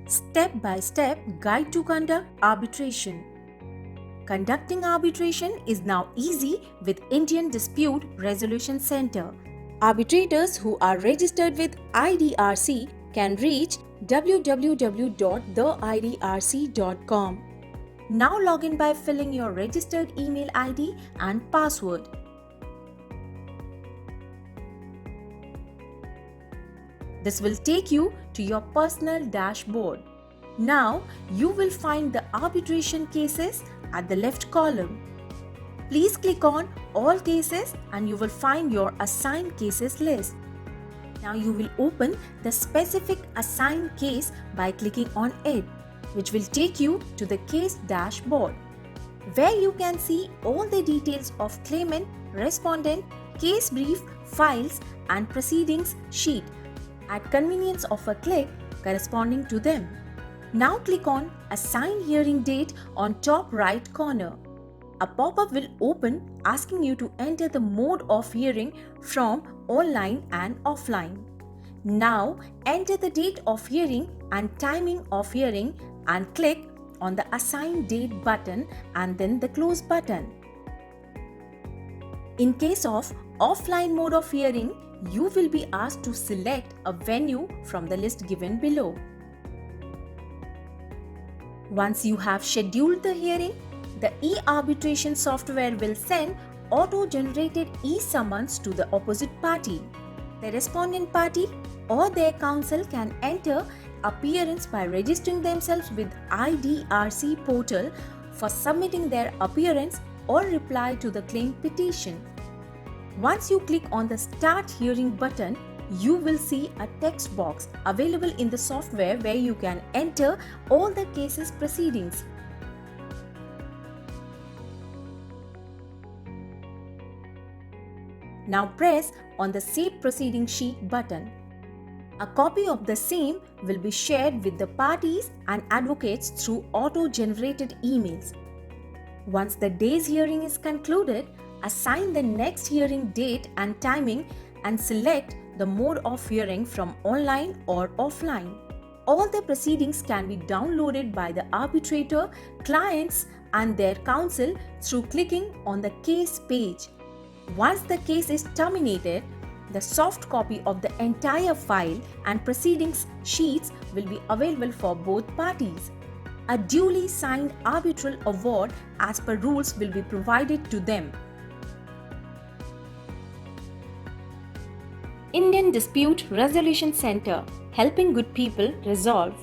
Step-by-step guide to conduct arbitration. Conducting arbitration is now easy with Indian Dispute Resolution Center. Arbitrators who are registered with IDRC can reach www.theidrc.com. Now log in by filling your registered email ID and password. This will take you to your personal dashboard. Now you will find the arbitration cases at the left column. Please click on All Cases and you will find your assigned cases list. Now you will open the specific assigned case by clicking on it, which will take you to the case dashboard, where you can see all the details of claimant, respondent, case brief, files and proceedings sheet at convenience of a click corresponding to them. Now click on Assign Hearing Date on top right corner. A pop-up will open asking you to enter the mode of hearing from online and offline. Now enter the date of hearing and timing of hearing and click on the Assign Date button and then the Close button. In case of offline mode of hearing, you will be asked to select a venue from the list given below. Once you have scheduled the hearing, the e-arbitration software will send auto-generated e-summons to the opposite party. The respondent party or their counsel can enter appearance by registering themselves with IDRC portal for submitting their appearance or reply to the claim petition. Once you click on the Start Hearing button, you will see a text box available in the software where you can enter all the cases proceedings. Now press on the Save Proceeding Sheet button. A copy of the same will be shared with the parties and advocates through auto-generated emails. Once the day's hearing is concluded, assign the next hearing date and timing and select the mode of hearing from online or offline. All the proceedings can be downloaded by the arbitrator, clients and their counsel through clicking on the case page. Once the case is terminated, the soft copy of the entire file and proceedings sheets will be available for both parties. A duly signed arbitral award as per rules will be provided to them. Indian Dispute Resolution Center, helping good people resolve.